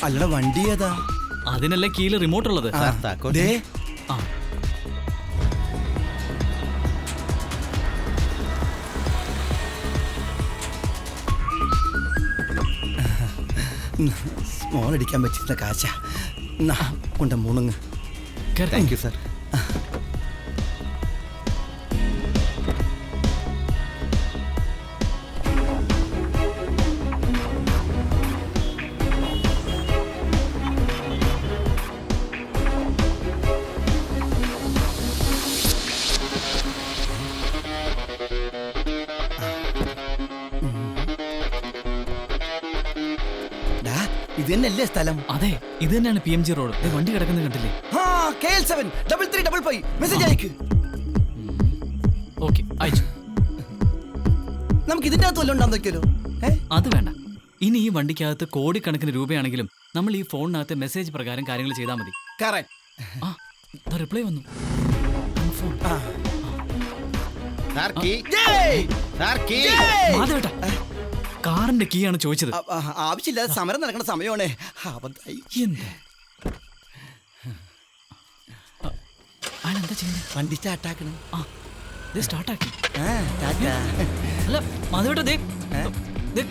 അല്ലട വണ്ടി ഏതാ? അതിനല്ലേ കീഴിൽ റിമോട്ട് ഉള്ളത്. സ്മോൾ അടിക്കാൻ പറ്റുന്ന കാശ കൊണ്ട് മുണങ്ങ്. Thank you sir. ഇത് തന്നെയല്ലേ സ്ഥലം? അതെ, ഇത് തന്നെയാണ് PMG റോഡ്. വണ്ടി കിടക്കുന്നത് കണ്ടില്ലേ? മെസ്സേജ് അയക്ക്. ഓക്കെ, അയച്ചു. നമുക്ക് ഇതിന്റെ അകത്ത് വല്ലതും ഉണ്ടാകുന്ന നോക്കിയാലോ? അത് വേണ്ട. ഇനി ഈ വണ്ടിക്കകത്ത് കോടിക്കണക്കിന് രൂപയാണെങ്കിലും നമ്മൾ ഈ ഫോണിനകത്ത് മെസ്സേജ് പ്രകാരം കാര്യങ്ങൾ ചെയ്താൽ മതി. റിപ്ലൈ വന്നു. കാറിന്റെ കീ ആണ് ചോദിച്ചത്. ആവശ്യമില്ലാതെ സമരം നടക്കുന്ന സമയമാണ്. എന്താ ചെയ്യുന്നത്? വണ്ടി സ്റ്റാർട്ടാക്കണം. സ്റ്റാർട്ടാക്കി. അല്ല മാധവേട്ടാ,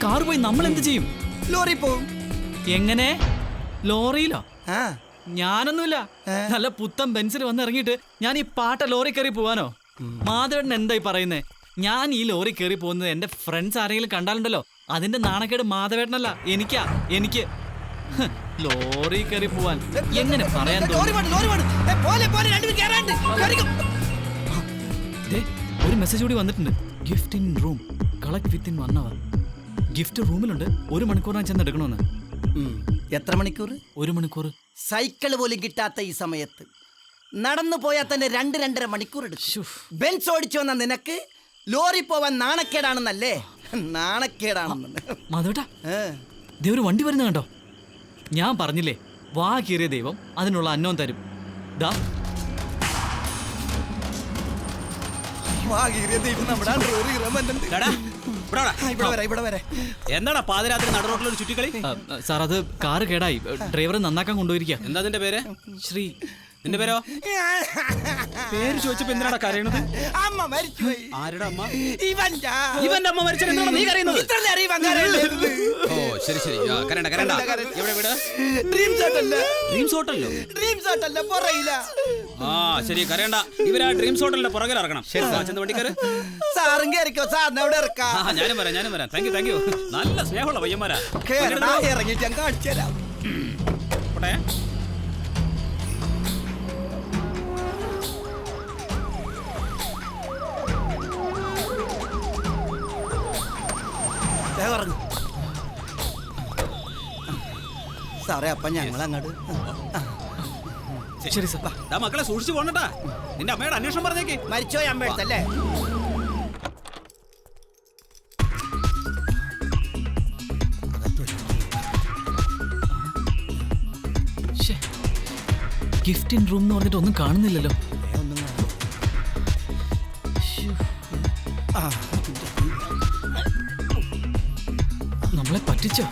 കാർ പോയി നമ്മൾ എന്ത് ചെയ്യും? ലോറി പോവും. എങ്ങനെ? ലോറിയിലോ? ഞാനൊന്നുമില്ല. നല്ല പുത്തൻ ബെൻസിൽ വന്ന് ഇറങ്ങിയിട്ട് ഞാൻ ഈ പാട്ട ലോറി കയറി പോവാനോ? മാധവേട്ടൻ എന്തായി പറയുന്നേ? ഞാൻ ഈ ലോറി കയറി പോകുന്നത് എന്റെ ഫ്രണ്ട്സ് ആരെങ്കിലും കണ്ടാലുണ്ടല്ലോ, അതിന്റെ നാണക്കേട് മാധവേട്ടനല്ല, എനിക്ക് ലോറി കയറി പോവാൻ എങ്ങനെ പറയാൻ? ഒരു മെസ്സേജ് കൂടി വന്നിട്ടുണ്ട്. Gift in room, collect within 1 hour. Gift റൂമിലുണ്ട്. 1 മണിക്കൂറിനാ ചെന്ന് എടുക്കണമെന്ന്. എത്ര മണിക്കൂർ? 1 മണിക്കൂർ. സൈക്കിൾ പോലും കിട്ടാത്ത ഈ സമയത്ത് നടന്നു പോയാൽ തന്നെ 2-2.5 മണിക്കൂർ എടുക്കും. ബെൻസ് ഓടിച്ചു വന്ന നിനക്ക് ലോറി പോവാൻ നാണക്കേടാണെന്നല്ലേ? നാണക്കേടാണെന്ന്. മാധവേട്ടാ, ഒരു വണ്ടി വരുന്ന കണ്ടോ? ഞാൻ പറഞ്ഞില്ലേ, വാ കീറിയ ദൈവം അതിനുള്ള അന്നം തരും. എന്താടാ പാതിരാത്രി നട റോഡിലൊരു ചുറ്റിക്കളി? സാർ, അത് കാറ് കേടായി. ഡ്രൈവറെ നന്നാക്കാൻ കൊണ്ടുപോയിരിക്കുക. എന്താ നിന്റെ പേര്? ശ്രീ. നിന്റെ പേരോ? പേര് ചോദിച്ചപ്പോ എന്തിനാണ് കരയണത്? അമ്മ മരിച്ചുപോയി. ആരുടെ അമ്മ? ഇവന്റെ അമ്മ മരിച്ചത് എന്താണ് നീ കരയുന്നത്? ഓ ശരി ശരി, കരണ്ട കരണ്ട. എവിടെ വീട്? ഡ്രീംസ് ഹോട്ടലിലോ? ഡ്രീംസ് ഹോട്ടലിന്റെ പുറകില. ശരി, കരയണ്ട. ഇവരാ ഡ്രീംസ് ഹോട്ടലിന്റെ പുറകിൽ ഇറങ്ങണം. ചെന്ന് വണ്ടി കയറി. സാറും കയറിക്കോ, സാറിന് അവിടെ ഇറക്കാം. ഞാനും വരാം. Thank you. നല്ല സ്നേഹമുള്ള പയ്യന്മാരാ. ഇറങ്ങിയിട്ട് ഞാൻ കാണിച്ചു തരാം. സാറേ, അപ്പൊ ഞങ്ങൾ അങ്ങോട്ട്. ശരി സാർ. മക്കളെ സൂക്ഷിച്ചു പോണട്ടാ. നിന്റെ അമ്മയുടെ അന്വേഷണം പറഞ്ഞേക്ക്. മരിച്ചോയി അമ്മ എടുത്തല്ലേ? ഗിഫ്റ്റ് ഇൻ റൂം എന്ന് പറഞ്ഞിട്ട് ഒന്നും കാണുന്നില്ലല്ലോ. നമ്മളെ പറ്റിച്ചോ?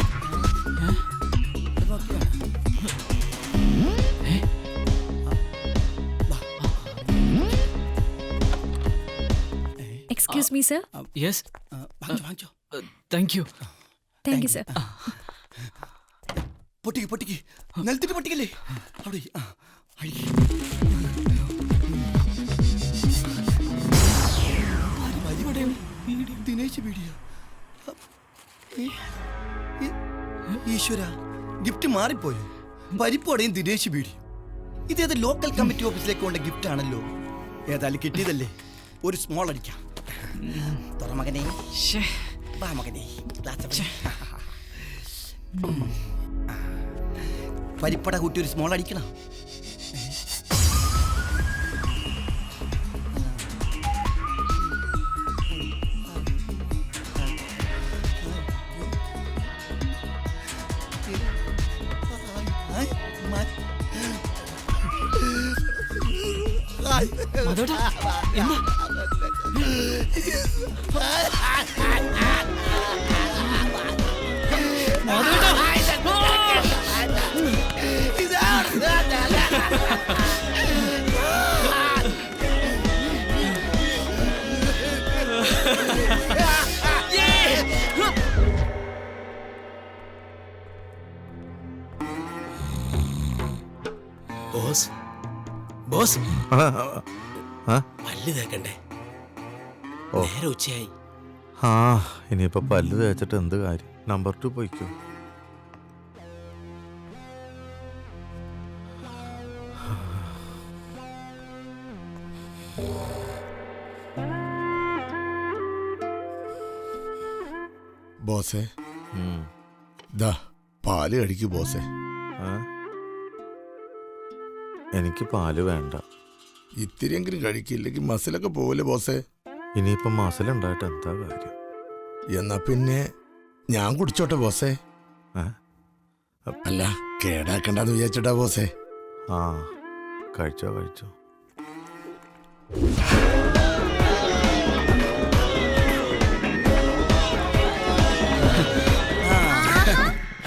Excuse me, sir. Yes. Thank you. Thank you, sir. പൊട്ടിക്ക് നിലത്തിട്ട് പൊട്ടിക്കല്ലേ അവിടെ. ദിനേശ് വീഡിയോ. ഈശ്വര, ഗിഫ്റ്റ് മാറിപ്പോയോ? പരിപ്പോടെയും ദിനേശ് വീഡിയോ. ഇതേത് ലോക്കൽ കമ്മിറ്റി ഓഫീസിലേക്ക് കൊണ്ട ഗിഫ്റ്റ് ആണല്ലോ. ഏതായാലും കിട്ടിയതല്ലേ, ഒരു സ്മോൾ അടിക്കാം. തുറമകനെ, മകനെ, പരിപ്പട കൂട്ടി ഒരു സ്മോൾ അടിക്കണം. മാധവേട്ടാ, എന്താ? മാധവേട്ടാ! ബോസ് ബോസ് ആ? പല്ല് തേക്കണ്ടേ? നേരെ ഉച്ചയായി. ആ ഇനിയിപ്പോ പല്ല് തേച്ചിട്ട് എന്ത് കാര്യം? നമ്പർ 2 പോയിക്കോ. ബോസേ ഉം. ദാ പാല് കഴിക്കൂ ബോസേ. ആ? എനിക്ക് പാല് വേണ്ട. ഇത്തിരിയെങ്കിലും കഴിക്കില്ലെങ്കിൽ മസിലൊക്കെ പോവില്ലേ ബോസേ? ഇനിയിപ്പം മസിലുണ്ടായിട്ട് എന്താ കാര്യം? എന്നാ പിന്നെ ഞാൻ കുടിച്ചോട്ടെ ബോസേ. ഏ? അല്ല കേടാക്കണ്ടെന്ന് വിചാരിച്ചിട്ടാ ബോസേ. ആ കഴിച്ചോ കഴിച്ചോ.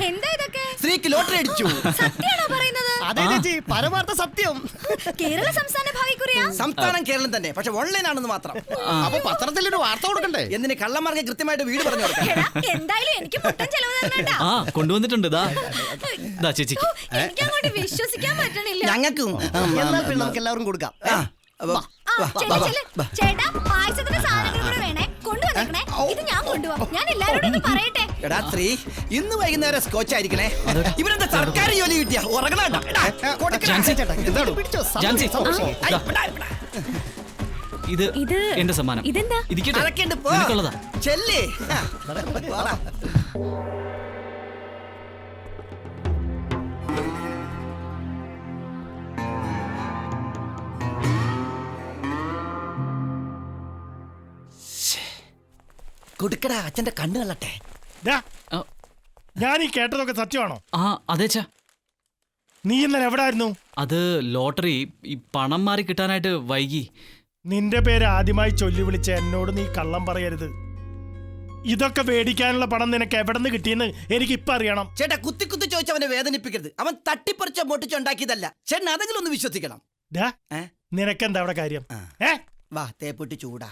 എന്താ ഇതൊക്കെ? സ്ത്രീക്ക് ലോട്ടറി അടിച്ചു. സത്യാണോ പറയുന്നത്? അതെ ചേച്ചി, പരമാർത്ഥ സത്യം. കേരള സംസ്ഥാന ഭാഗ്യക്കുറിയാ? സംസ്ഥാനം കേരളം തന്നെ, പക്ഷെ ഓൺലൈൻ ആണെന്ന് മാത്രം. അപ്പൊ പത്രത്തിലൊരു വാർത്ത കൊടുക്കണ്ടേ? എന്തിന് കള്ളന്മാർക്ക് കൃത്യമായിട്ട് വീട് പറഞ്ഞു കൊടുക്കാം. എടാ, എന്തായാലും എനിക്ക് പൊട്ടൻ ചെലവ് തരണേട്ടാ. ആ കൊണ്ടുവന്നിട്ടുണ്ട്. ദാ ചേച്ചിക്ക്. എനിക്ക് അങ്ങോട്ട് വിശ്വസിക്കാൻ പറ്റണില്ല. ഞങ്ങൾക്കും എന്നാൽ പിന്നെ നമുക്ക് എല്ലാവർക്കും കൊടുക്കാം. ചേട്ടാ, പായസത്തിന്റെ സാധനങ്ങൾ കൂടെ വേണേ, കൊണ്ടുവന്നേക്കണേ. ഇത് ഞാൻ കൊണ്ടുപോവാം. ഞാൻ എല്ലാരോടും ഒന്ന് പറയട്ടെ. എടാ സ്ത്രീ, ഇന്ന് വൈകുന്നേരം സ്കോച്ച് ആയിരിക്കണേ. ഇവരെന്താ സർക്കാർ ജോലി കിട്ടിയ ഉറങ്ങണ. ജാൻസി, പിടിച്ചോ, ജാൻസി, ദാ. ഇത് ഇത് എന്റെ സമ്മാനം. ഇതെന്താ? ഇരിക്കട്ടെ, അതൊക്കെയുണ്ട്, പോ. നിനക്കുള്ളതാ. ചെല്ലേ. കൊടുക്കടാ, അച്ഛന്റെ കണ്ണ് കള്ളട്ടെ. ആ, ഞാൻ ഈ കേട്ടതൊക്കെ സത്യമാണോ? ആ അതേച്ചാ. നീ ഇന്നലെ എവിടെ ആയിരുന്നു? അത് ലോട്ടറി ഈ പണം മാറി കിട്ടാനായിട്ട് വൈകി. നിന്റെ പേര് ആദ്യമായി ചൊല്ലി വിളിച്ച എന്നോട് നീ കള്ളം പറയരുത്. ഇതൊക്കെ മേടിക്കാനുള്ള പണം നിനക്ക് എവിടെ നിന്ന് കിട്ടിയെന്ന് എനിക്ക് ഇപ്പൊ അറിയണം. ചേട്ടാ, കുത്തി കുത്തി ചോദിച്ച് അവനെ വേദനിപ്പിക്കരുത്. അവൻ തട്ടിപ്പറിച്ചോ പൊട്ടിച്ചോ ഉണ്ടാക്കിയതല്ല. ചേട്ടൻ അതെങ്കിലും ഒന്ന് വിശ്വസിക്കണം. ഏ? നിനക്കെന്താ അവിടെ കാര്യം? ആ. ഏ വാ, തേപ്പൊട്ടി ചൂടാ.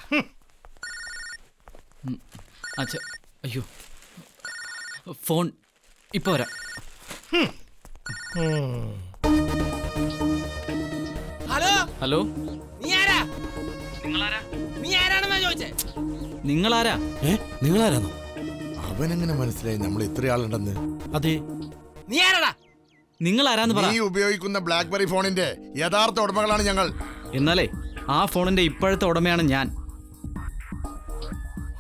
അച്ഛാ, അയ്യോ, ഫോൺ ഇപ്പൊ വരാം. ഹലോ, ഹലോ, നീ ആരാ? നീ ആരാണെന്നാ ചോദിച്ചേ? നിങ്ങളാരാ? നിങ്ങളാരാന്നോ? അവനെങ്ങനെ മനസ്സിലായി നമ്മൾ ഇത്ര ആളുണ്ടെന്ന്? അതെ, നീ ആരാടാ? നിങ്ങളാരാന്ന് പറ. നീ ഉപയോഗിക്കുന്ന ബ്ലാക്ക്ബെറി ഫോണിന്റെ യഥാർത്ഥ ഉടമകളാണ് ഞങ്ങൾ. എന്നാലേ ആ ഫോണിന്റെ ഇപ്പോഴത്തെ ഉടമയാണ് ഞാൻ.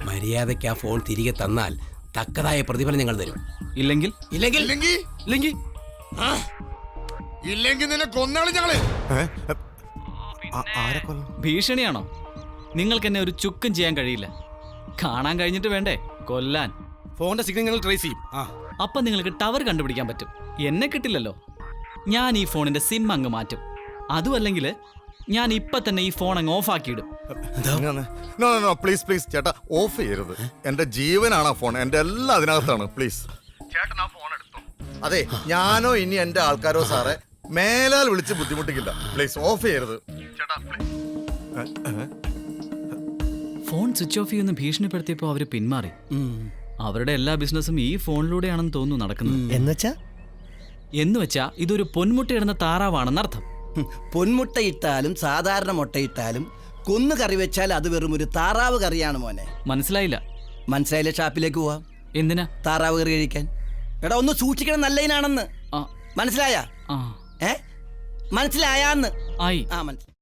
മര്യാദയ്ക്ക് ആ ഫോൺ തിരികെ തന്നാൽ തക്കതായ പ്രതിഫലം ഞങ്ങൾ തരും. ഇല്ലെങ്കിൽ ഇല്ലെങ്കിൽ ഇല്ലെങ്കിൽ ഇല്ലെങ്കിൽ ഇല്ലെങ്കിൽ നിന്നെ കൊന്നാളി ഞങ്ങള്. ആരെ കൊല്ലം? ഭീഷണിയാണോ? നിങ്ങൾക്ക് എന്നെ ഒരു ചുക്കും ചെയ്യാൻ കഴിയില്ല. കാണാൻ കഴിഞ്ഞിട്ട് വേണ്ടേ കൊല്ലാൻ? ഫോണിന്റെ സിഗ്നൽ ഞങ്ങൾ ട്രേസ് ചെയ്യും. അപ്പൊ നിങ്ങൾക്ക് ടവർ കണ്ടുപിടിക്കാൻ പറ്റും. എന്നെ കിട്ടില്ലല്ലോ. ഞാൻ ഈ ഫോണിന്റെ സിം അങ്ങ് മാറ്റും. അതുമല്ലെങ്കിൽ ഞാൻ ഇപ്പൊ തന്നെ ഈ ഫോൺ അങ്ങ് ഓഫ് ആക്കിയിടും. പ്ലീസ് പ്ലീസ് ചേട്ടാ, ഓഫ് ചെയ്യരുത്. എന്റെ ജീവനാണ് ആ ഫോൺ. എന്റെ എല്ലാം അതിനകത്താണ്. പ്ലീസ് ചേട്ടൻ ആ ഫോൺ എടുത്തോ. അതെ, ഞാനോ ഇനി എന്റെ ആൾക്കാരോ സാറെ മേലാൽ വിളിച്ച് ബുദ്ധിമുട്ടിക്കില്ല. പ്ലീസ് ഓഫ് ചെയ്യരുത് ചേട്ടാ, പ്ലീസ്. ഫോൺ സ്വിച്ച് ഓഫ് ചെയ്യുന്ന ഭീഷണിപ്പെടുത്തിയപ്പോ അവര് പിന്മാറി. അവരുടെ എല്ലാ ബിസിനസ്സും ഈ ഫോണിലൂടെയാണെന്ന് തോന്നുന്നു നടക്കുന്നത്. എന്നുവെച്ചാ ഇതൊരു പൊന്മുട്ടയിടുന്ന താറാവാണെന്നർത്ഥം. പൊന്മുട്ടയിട്ടാലും സാധാരണ മുട്ടയിട്ടാലും കൊന്നു കറി വെച്ചാൽ അത് വെറും ഒരു താറാവ് കറിയാണ് മോനെ. മനസ്സിലായില്ല. മനസ്സിലായില്ല, ഷാപ്പിലേക്ക് പോവാം. എന്തിനാ? താറാവ് കറി കഴിക്കാൻ. എടാ, ഒന്ന് സൂക്ഷിക്കണം, നല്ലതിനാണെന്ന്. ആ, മനസ്സിലായ? ആ, മനസ്സിലായാന്ന്? ആയി. മനസ്സിലായി.